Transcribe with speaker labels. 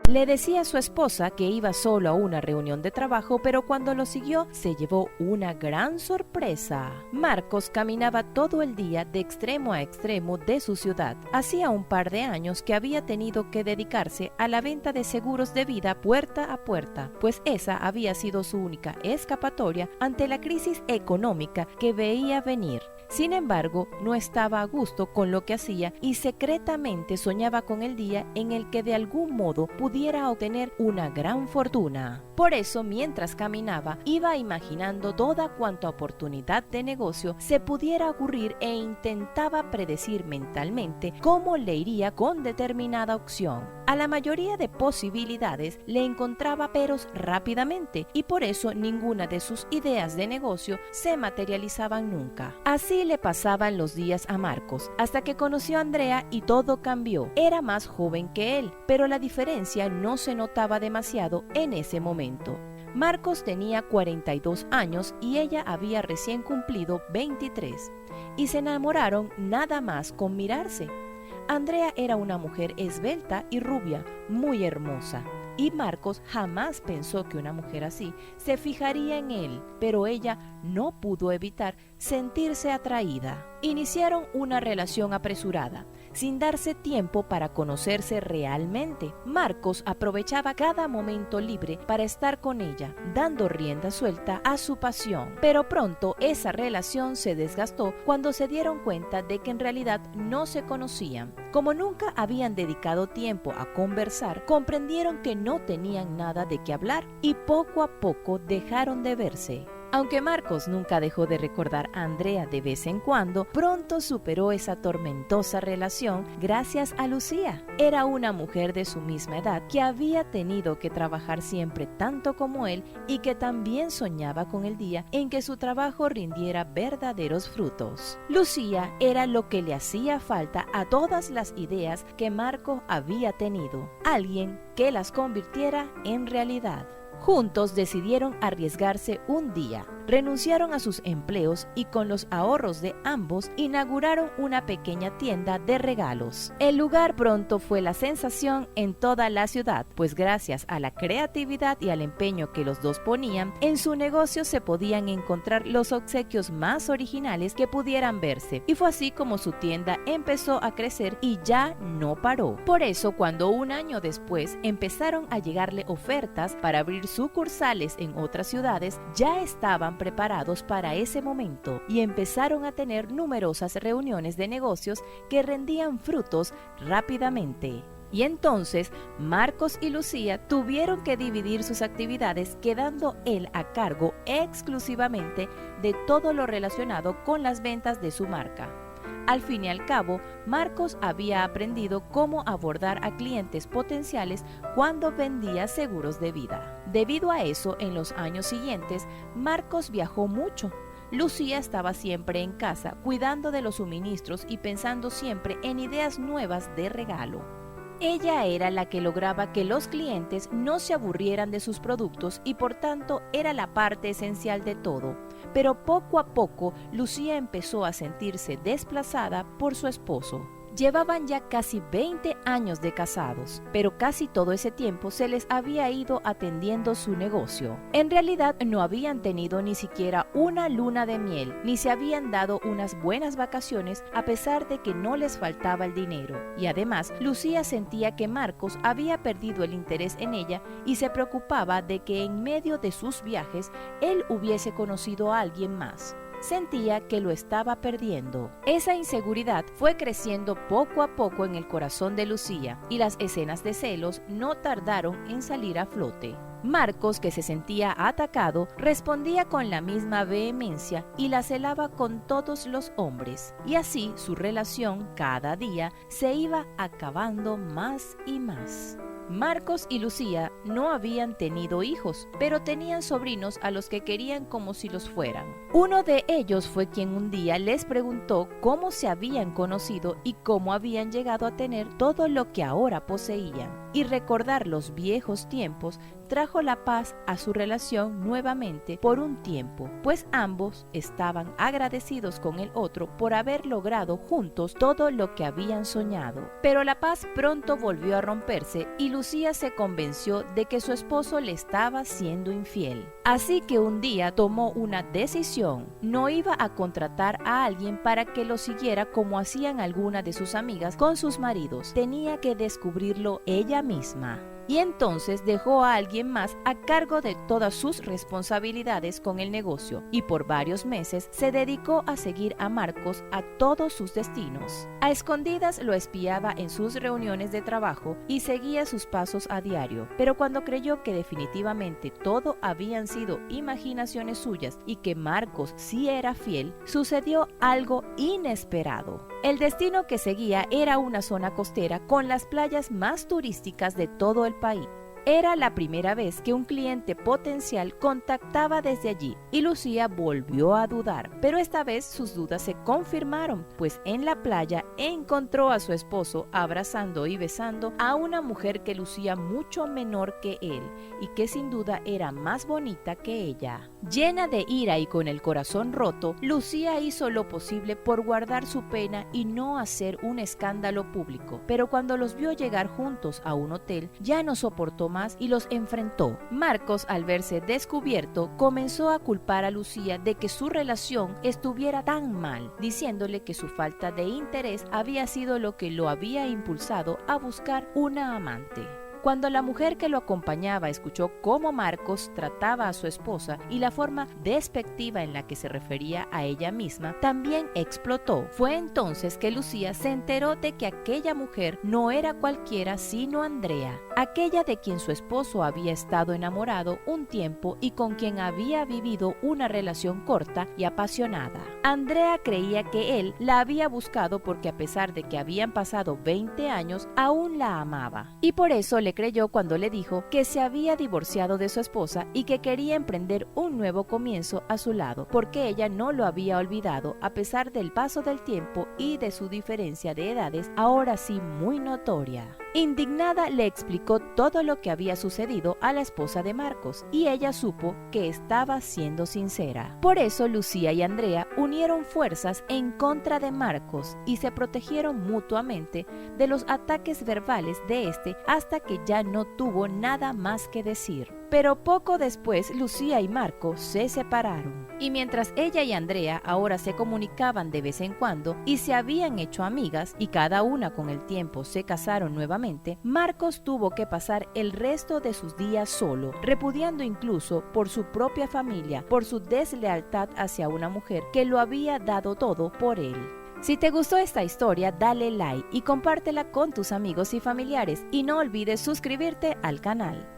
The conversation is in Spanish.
Speaker 1: Le decía a su esposa que iba solo a una reunión de trabajo, pero cuando lo siguió se llevó una gran sorpresa. Marcos caminaba todo el día de extremo a extremo de su ciudad. Hacía un par de años que había tenido que dedicarse a la venta de seguros de vida puerta a puerta, pues esa había sido su única escapatoria ante la crisis económica que veía venir. Sin embargo, no estaba a gusto con lo que hacía y secretamente soñaba con el día en el que de algún modo pudiera obtener una gran fortuna. Por eso, mientras caminaba, iba imaginando toda cuanta oportunidad de negocio se pudiera ocurrir e intentaba predecir mentalmente cómo le iría con determinada opción. A la mayoría de posibilidades le encontraba peros rápidamente y por eso ninguna de sus ideas de negocio se materializaban nunca. Así le pasaban los días a Marcos, hasta que conoció a Andrea y todo cambió. Era más joven que él, pero la diferencia no se notaba demasiado en ese momento. Marcos tenía 42 años y ella había recién cumplido 23, y se enamoraron nada más con mirarse. Andrea era una mujer esbelta y rubia, muy hermosa, y Marcos jamás pensó que una mujer así se fijaría en él, pero ella no pudo evitar sentirse atraída. Iniciaron una relación apresurada, sin darse tiempo para conocerse realmente. Marcos aprovechaba cada momento libre para estar con ella, dando rienda suelta a su pasión. Pero pronto esa relación se desgastó cuando se dieron cuenta de que en realidad no se conocían. Como nunca habían dedicado tiempo a conversar, comprendieron que no tenían nada de qué hablar y poco a poco dejaron de verse. Aunque Marcos nunca dejó de recordar a Andrea de vez en cuando, pronto superó esa tormentosa relación gracias a Lucía. Era una mujer de su misma edad que había tenido que trabajar siempre tanto como él y que también soñaba con el día en que su trabajo rindiera verdaderos frutos. Lucía era lo que le hacía falta a todas las ideas que Marcos había tenido, alguien que las convirtiera en realidad. Juntos decidieron arriesgarse un día. Renunciaron a sus empleos y con los ahorros de ambos inauguraron una pequeña tienda de regalos. El lugar pronto fue la sensación en toda la ciudad, pues gracias a la creatividad y al empeño que los dos ponían, en su negocio se podían encontrar los obsequios más originales que pudieran verse. Y fue así como su tienda empezó a crecer y ya no paró. Por eso, cuando un año después empezaron a llegarle ofertas para abrir sucursales en otras ciudades, ya estaban preparados para ese momento y empezaron a tener numerosas reuniones de negocios que rendían frutos rápidamente. Y entonces Marcos y Lucía tuvieron que dividir sus actividades, quedando él a cargo exclusivamente de todo lo relacionado con las ventas de su marca. Al fin y al cabo, Marcos había aprendido cómo abordar a clientes potenciales cuando vendía seguros de vida. Debido a eso, en los años siguientes, Marcos viajó mucho. Lucía estaba siempre en casa, cuidando de los suministros y pensando siempre en ideas nuevas de regalo. Ella era la que lograba que los clientes no se aburrieran de sus productos y por tanto era la parte esencial de todo. Pero poco a poco Lucía empezó a sentirse desplazada por su esposo. Llevaban ya casi 20 años de casados, pero casi todo ese tiempo se les había ido atendiendo su negocio. En realidad no habían tenido ni siquiera una luna de miel, ni se habían dado unas buenas vacaciones a pesar de que no les faltaba el dinero. Y además, Lucía sentía que Marcos había perdido el interés en ella y se preocupaba de que en medio de sus viajes él hubiese conocido a alguien más. Sentía que lo estaba perdiendo. Esa inseguridad fue creciendo poco a poco en el corazón de Lucía y las escenas de celos no tardaron en salir a flote. Marcos, que se sentía atacado, respondía con la misma vehemencia y la celaba con todos los hombres. Y así su relación cada día se iba acabando más y más. Marcos y Lucía no habían tenido hijos, pero tenían sobrinos a los que querían como si los fueran. Uno de ellos fue quien un día les preguntó cómo se habían conocido y cómo habían llegado a tener todo lo que ahora poseían. y recordar los viejos tiempos trajo la paz a su relación nuevamente por un tiempo, pues ambos estaban agradecidos con el otro por haber logrado juntos todo lo que habían soñado. Pero la paz pronto volvió a romperse y Lucía se convenció de que su esposo le estaba siendo infiel. Así que un día tomó una decisión. No iba a contratar a alguien para que lo siguiera como hacían algunas de sus amigas con sus maridos. Tenía que descubrirlo ella misma. Y entonces dejó a alguien más a cargo de todas sus responsabilidades con el negocio y por varios meses se dedicó a seguir a Marcos a todos sus destinos. A escondidas lo espiaba en sus reuniones de trabajo y seguía sus pasos a diario, pero cuando creyó que definitivamente todo habían sido imaginaciones suyas y que Marcos sí era fiel, sucedió algo inesperado. El destino que seguía era una zona costera con las playas más turísticas de todo el país. Era la primera vez que un cliente potencial contactaba desde allí y Lucía volvió a dudar, pero esta vez sus dudas se confirmaron, pues en la playa encontró a su esposo abrazando y besando a una mujer que lucía mucho menor que él y que sin duda era más bonita que ella. Llena de ira y con el corazón roto, Lucía hizo lo posible por guardar su pena y no hacer un escándalo público, pero cuando los vio llegar juntos a un hotel, ya no soportó más y los enfrentó. Marcos, al verse descubierto, comenzó a culpar a Lucía de que su relación estuviera tan mal, diciéndole que su falta de interés había sido lo que lo había impulsado a buscar una amante. Cuando la mujer que lo acompañaba escuchó cómo Marcos trataba a su esposa y la forma despectiva en la que se refería a ella misma, también explotó. Fue entonces que Lucía se enteró de que aquella mujer no era cualquiera sino Andrea, aquella de quien su esposo había estado enamorado un tiempo y con quien había vivido una relación corta y apasionada. Andrea creía que él la había buscado porque a pesar de que habían pasado 20 años, aún la amaba. Y por eso le creyó cuando le dijo que se había divorciado de su esposa y que quería emprender un nuevo comienzo a su lado, porque ella no lo había olvidado a pesar del paso del tiempo y de su diferencia de edades, ahora sí muy notoria. Indignada le explicó todo lo que había sucedido a la esposa de Marcos y ella supo que estaba siendo sincera. Por eso Lucía y Andrea unieron fuerzas en contra de Marcos y se protegieron mutuamente de los ataques verbales de este hasta que ya no tuvo nada más que decir. Pero poco después Lucía y Marcos se separaron. Y mientras ella y Andrea ahora se comunicaban de vez en cuando y se habían hecho amigas y cada una con el tiempo se casaron nuevamente, Marcos tuvo que pasar el resto de sus días solo, repudiando incluso por su propia familia, por su deslealtad hacia una mujer que lo había dado todo por él. Si te gustó esta historia, dale like y compártela con tus amigos y familiares y no olvides suscribirte al canal.